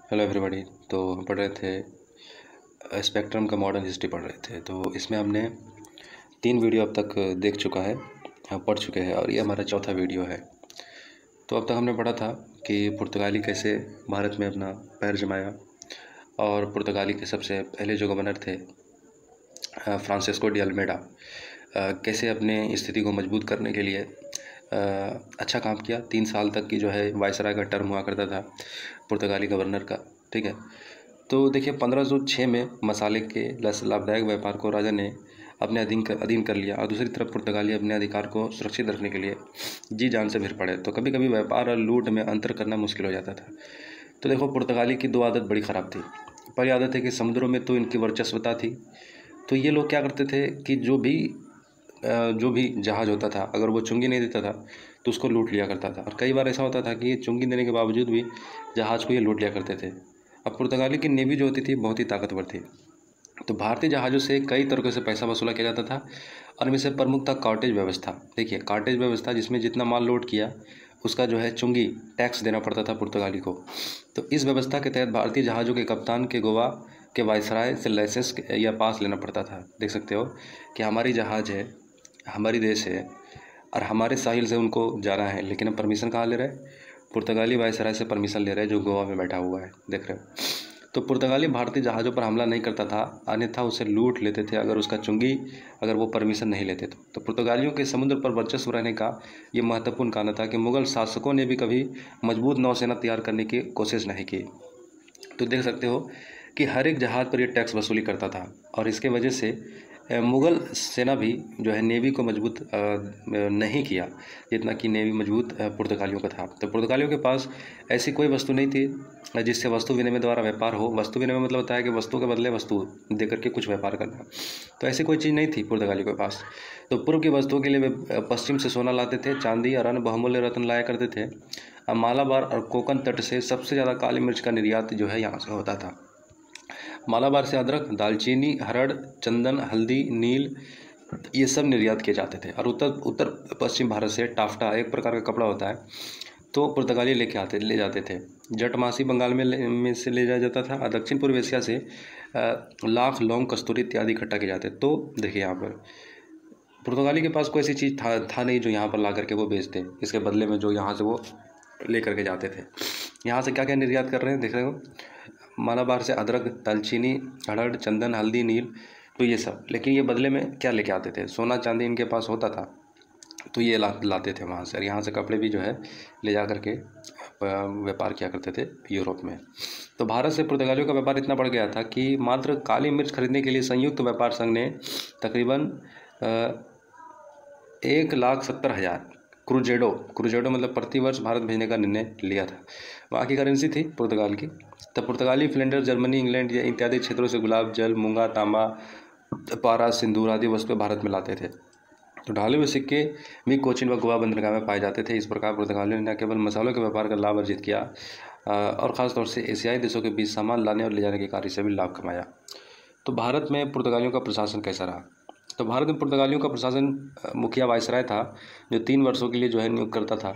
Hello everybody. तो हम पढ़ रहे थे स्पेक्ट्रम का मॉडर्न हिस्ट्री पढ़ रहे थे। तो इसमें हमने 3 वीडियो अब तक देख चुका है, हम पढ़ चुके हैं और ये हमारा चौथा वीडियो है। तो अब तक हमने पढ़ा था कि पुर्तगाली कैसे भारत में अपना पैर जमाया और पुर्तगाली के सबसे पहले जो गवर्नर थे फ्रांसिस्को डी अल्मेडा कैसे अपने स्थिति को मजबूत करने के लिए अच्छा काम किया। 3 साल तक की जो है वायसराय का टर्म हुआ करता था पुर्तगाली गवर्नर का, ठीक है। तो देखिए 1506 में मसाले के लाभदायक व्यापार को राजा ने अपने अधीन कर लिया और दूसरी तरफ पुर्तगाली अपने अधिकार को सुरक्षित रखने के लिए जी जान से भिड़ पड़े। तो कभी कभी व्यापार और लूट में अंतर करना मुश्किल हो जाता था। तो देखो पुर्तगाली की 2 आदत बड़ी ख़राब थी। पहली आदत है कि समुद्रों में तो इनकी वर्चस्वता थी, तो ये लोग क्या करते थे कि जो भी जहाज़ होता था अगर वो चुंगी नहीं देता था तो उसको लूट लिया करता था। और कई बार ऐसा होता था कि चुंगी देने के बावजूद भी जहाज़ को ये लूट लिया करते थे। अब पुर्तगाली की नेवी जो होती थी बहुत ही ताकतवर थी, तो भारतीय जहाज़ों से कई तरीक़ों से पैसा वसूला किया जाता था और इनमें से प्रमुख था कार्टेज व्यवस्था। देखिए कार्टेज व्यवस्था जिसमें जितना माल लोड किया उसका जो है चुंगी टैक्स देना पड़ता था पुर्तगाली को। तो इस व्यवस्था के तहत भारतीय जहाज़ों के कप्तान के गोवा के वायसराय से लाइसेंस या पास लेना पड़ता था। देख सकते हो कि हमारी जहाज़ है, हमारी देश है और हमारे साहिल से उनको जाना है, लेकिन हम परमिशन कहाँ ले रहे हैं? पुर्तगाली वायसराय से परमिशन ले रहे हैं जो गोवा में बैठा हुआ है, देख रहे हो। तो पुर्तगाली भारतीय जहाज़ों पर हमला नहीं करता था, अन्यथा उसे लूट लेते थे अगर उसका चुंगी अगर वो परमिशन नहीं लेते तो पुर्तगालियों के समुद्र पर वर्चस्व रहने का ये महत्वपूर्ण कारण था कि मुग़ल शासकों ने भी कभी मजबूत नौसेना तैयार करने की कोशिश नहीं की। तो देख सकते हो कि हर एक जहाज़ पर ये टैक्स वसूली करता था और इसके वजह से मुग़ल सेना भी जो है नेवी को मजबूत नहीं किया जितना कि नेवी मजबूत पुर्तगालियों का था। तो पुर्तगालियों के पास ऐसी कोई वस्तु नहीं थी जिससे वस्तु विनिमय द्वारा व्यापार हो। वस्तु विनिमय मतलब होता है कि वस्तु के बदले वस्तु दे करके कुछ व्यापार करना। तो ऐसी कोई चीज़ नहीं थी पुर्तगालियों के पास। तो पूर्व की वस्तुओं के लिए वे पश्चिम से सोना लाते थे, चांदी और अन्य बहुमूल्य रत्न लाया करते थे। मालाबार और कोकन तट से सबसे ज़्यादा काली मिर्च का निर्यात जो है यहाँ से होता था। मालाबार से अदरक, दालचीनी, हरड़, चंदन, हल्दी, नील ये सब निर्यात किए जाते थे। और उत्तर पश्चिम भारत से टाफ्टा एक प्रकार का कपड़ा होता है, तो पुर्तगाली ले जाते थे। जटमासी बंगाल में से ले जाया जाता था और दक्षिण पूर्व एशिया से लाख, लौंग, कस्तूरी इत्यादि इकट्ठा किए जाते। तो देखिए यहाँ पर पुर्तगाली के पास कोई ऐसी चीज़ था नहीं जो यहाँ पर ला करके वो बेचते, इसके बदले में जो यहाँ से वो ले करके जाते थे। यहाँ से क्या क्या निर्यात कर रहे हैं देख रहे हो, मालाबार से अदरक, दालचीनी, अड़हर, चंदन, हल्दी, नील, तो ये सब। लेकिन ये बदले में क्या लेके आते थे? सोना चांदी इनके पास होता था तो ये लाते थे वहाँ से। और यहाँ से कपड़े भी जो है ले जा करके व्यापार किया करते थे यूरोप में। तो भारत से पुर्तगालियों का व्यापार इतना बढ़ गया था कि मात्र काली मिर्च खरीदने के लिए संयुक्त व्यापार संघ ने तकरीबन 1,70,000 क्रूजेडो मतलब प्रतिवर्ष भारत भेजने का निर्णय लिया था। वहाँ की करेंसी थी पुर्तगाल की। तब पुर्तगाली फ्लैंडर, जर्मनी, इंग्लैंड या इत्यादि क्षेत्रों से गुलाब जल, मूंगा, तांबा, पारा, सिंदूर आदि वस्तुएं भारत में लाते थे। तो ढाले हुए सिक्के भी कोचीन व गोवा बंदरगाह में पाए जाते थे। इस प्रकार पुर्तगालियों ने न केवल मसालों के व्यापार का लाभ अर्जित किया और ख़ासतौर से एशियाई देशों के बीच सामान लाने और ले जाने के कार्य से भी लाभ कमाया। तो भारत में पुर्तगालियों का प्रशासन कैसा रहा? तो भारत में पुर्तगालियों का प्रशासन मुखिया वायसराय था जो 3 वर्षों के लिए जो है नियुक्त करता था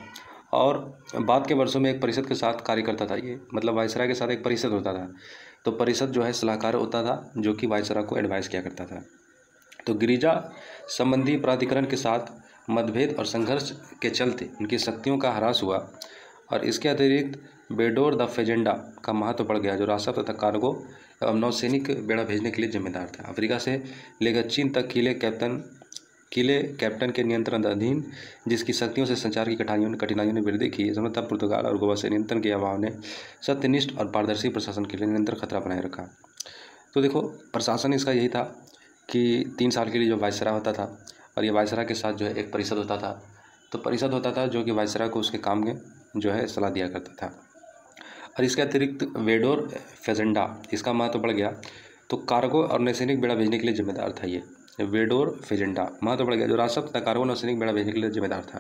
और बाद के वर्षों में एक परिषद के साथ कार्य करता था। ये मतलब वायसराय के साथ एक परिषद होता था, तो परिषद जो है सलाहकार होता था जो कि वायसराय को एडवाइस किया करता था। तो गिरिजा संबंधी प्राधिकरण के साथ मतभेद और संघर्ष के चलते उनकी शक्तियों का ह्रास हुआ और इसके अतिरिक्त बेडोर द फेजेंडा का महत्व बढ़ गया जो रास्ता तथा कार्गो एवं नौसैनिक बेड़ा भेजने के लिए जिम्मेदार था। अफ्रीका से लेकर चीन तक किले कैप्टन के नियंत्रण अधीन, जिसकी शक्तियों से संचार की कठिनाइयों ने वृद्धि की। तब पुर्तगाल और गोवा से नियंत्रण के अभाव ने सत्यनिष्ठ और पारदर्शी प्रशासन के लिए निरंतर खतरा बनाए रखा। तो देखो प्रशासन इसका यही था कि 3 साल के लिए जो वायसराय होता था और ये वायसराय के साथ जो है एक परिषद होता था। तो परिषद होता था जो कि वायसराय को उसके काम में जो है सलाह दिया करता था। और इसके अतिरिक्त वेडोर फेजेंडा इसका महत्व बढ़ गया, तो कार्गो और नौसैनिक बेड़ा भेजने के लिए जिम्मेदार था। ये वेडोर फेजेंडा महत्व बढ़ गया जो रास्ता तथा कार्गो नौसैनिक बेड़ा भेजने के लिए जिम्मेदार था,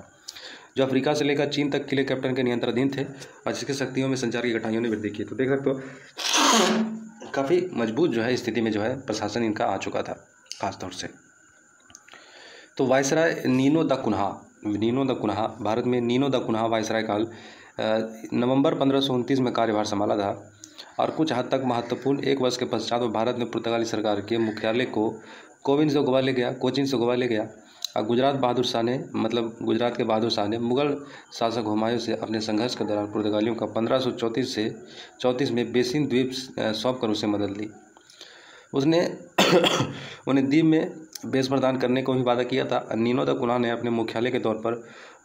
जो अफ्रीका से लेकर चीन तक किले कैप्टन के नियंत्रणाधीन थे और जिसकी शक्तियों में संचार की कठिनाइयों ने वृद्धि की। तो देख सकते हो काफ़ी मजबूत जो है स्थिति में जो है प्रशासन इनका आ चुका था खासतौर से। तो viceroy Nuno da Cunha Bharat में नीनो द कुन्हा वायसराय काल नवंबर 1529 में कार्यभार संभाला था और कुछ हद तक महत्वपूर्ण। 1 वर्ष के पश्चात वो भारत में पुर्तगाली सरकार के मुख्यालय को कोचिन से गोवा ले गया। और गुजरात के बहादुर शाह ने मुगल शासक हुमायूं से अपने संघर्ष के दौरान पुर्तगालियों का 1534 से 34 में बेसिन द्वीप सौंप कर उसे मदद ली। उसने उन्हें द्वीप में बेस प्रदान करने को भी वादा किया था। नीनो द कुना ने अपने मुख्यालय के तौर पर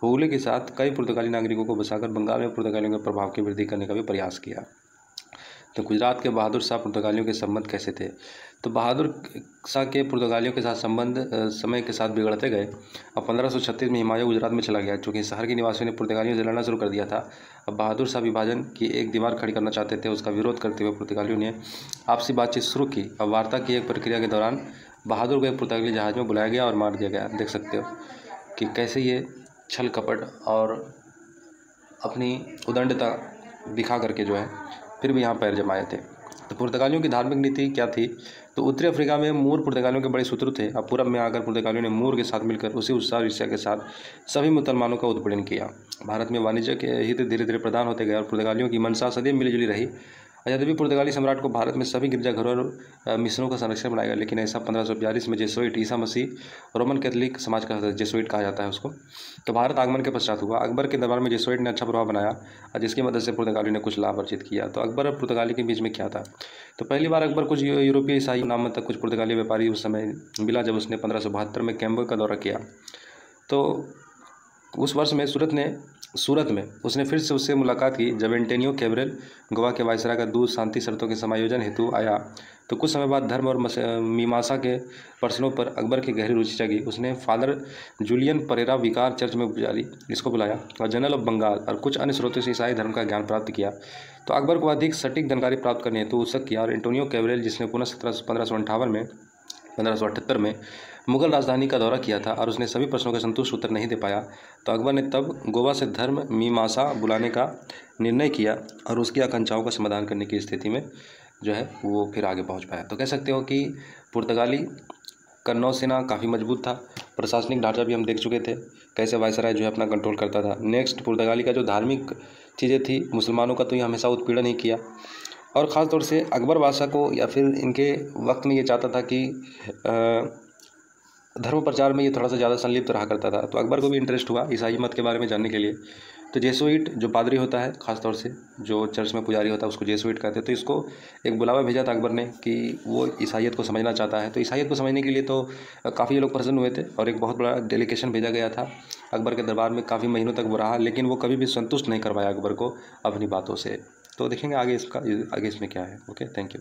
हुगली के साथ कई पुर्तगाली नागरिकों को बसाकर बंगाल में पुर्तगालियों के प्रभाव की वृद्धि करने का भी प्रयास किया। तो गुजरात के बहादुर शाह पुर्तगालियों के संबंध कैसे थे? तो बहादुर शाह के पुर्तगालियों के साथ संबंध समय के साथ बिगड़ते गए। अब 1536 में हुमायूं गुजरात में चला गया। चूँकि शहर के निवासियों ने पुर्तगालियों से लड़ना शुरू कर दिया था। अब बहादुर शाह विभाजन की एक दीवार खड़ी करना चाहते थे। उसका विरोध करते हुए पुर्तगालियों ने आपसी बातचीत शुरू की। अब वार्ता की एक प्रक्रिया के दौरान बहादुर को एक पुर्तगाली जहाज में बुलाया गया और मार दिया गया। देख सकते हो कि कैसे ये छल कपट और अपनी उदंडता दिखा करके जो है फिर भी यहाँ पैर जमाए थे। तो पुर्तगालियों की धार्मिक नीति क्या थी? तो उत्तरी अफ्रीका में मूर पुर्तगालियों के बड़े शत्रु थे। अब पूरब में आकर पुर्तगालियों ने मूर के साथ मिलकर उसी उत्साह ईर्ष्या के साथ सभी मुसलमानों का उत्पीड़न किया। भारत में वाणिज्य के हित धीरे धीरे प्रदान होते गए और पुर्तगालियों की मंशा सदैव मिलीजुली रही। यद्यपि पुर्तगाली सम्राट को भारत में सभी गिरजाघरों और मिशनों का संरक्षण बनाया गया, लेकिन ऐसा 1542 में Jesuit Isa Masih Roman Catholic समाज का जेसुइट कहा जाता है उसको, तो भारत आगमन के पश्चात हुआ। अकबर के दरबार में जेसुइट ने अच्छा प्रभाव बनाया और जिसकी मदद से पुर्तगाली ने कुछ लाभ अर्जित किया। तो अकबर और पुर्तगाली के बीच में क्या था? तो पहली बार अकबर कुछ यूरोपीय ईसाई नाम तक कुछ पुर्तगाली व्यापारी उस समय मिला जब उसने 1572 में कैम्बो का दौरा किया। तो उस वर्ष में सूरत में उसने फिर से उससे मुलाकात की जब एंटोनियो कैब्रल गोवा के वायसराय का दूत शांति शर्तों के समायोजन हेतु आया। तो कुछ समय बाद धर्म और मीमांसा के प्रश्नों पर अकबर की गहरी रुचि जगी। उसने फादर जूलियन परेरा विकार चर्च में पुजारी इसको बुलाया और जनरल ऑफ बंगाल और कुछ अन्य स्रोतों से ईसाई धर्म का ज्ञान प्राप्त किया। तो अकबर को अधिक सटीक जानकारी प्राप्त करने हेतु उसक किया और एंटोनियो कैब्रल जिसने पुनः 1578 में मुगल राजधानी का दौरा किया था और उसने सभी प्रश्नों का संतुष्ट उत्तर नहीं दे पाया। तो अकबर ने तब गोवा से धर्म मीमांसा बुलाने का निर्णय किया और उसकी आकांक्षाओं का समाधान करने की स्थिति में जो है वो फिर आगे पहुंच पाया। तो कह सकते हो कि पुर्तगाली का नौसेना काफ़ी मजबूत था। प्रशासनिक ढांचा भी हम देख चुके थे कैसे वायसराय जो है अपना कंट्रोल करता था। नेक्स्ट पुर्तगाली का जो धार्मिक चीज़ें थी, मुसलमानों का तो ये हमेशा उत्पीड़न ही किया और ख़ास तौर से अकबर बादशाह को या फिर इनके वक्त में ये चाहता था कि धर्म प्रचार में ये थोड़ा सा ज़्यादा संलिप्त रहा करता था। तो अकबर को भी इंटरेस्ट हुआ ईसाई मत के बारे में जानने के लिए। तो जेसुइट जो पादरी होता है, ख़ासतौर से जो चर्च में पुजारी होता है उसको जेसुइट कहते हैं। तो इसको एक बुलावा भेजा था अकबर ने कि वो ईसाइयत को समझना चाहता है। तो ईसाइयत को समझने के लिए तो काफ़ी लोग प्रसन्न हुए थे और एक बहुत बड़ा डेलीगेशन भेजा गया था अकबर के दरबार में। काफ़ी महीनों तक वो रहा, लेकिन वो कभी भी संतुष्ट नहीं कर पाया अकबर को अपनी बातों से। तो देखेंगे आगे इसमें क्या है। Okay, thank you.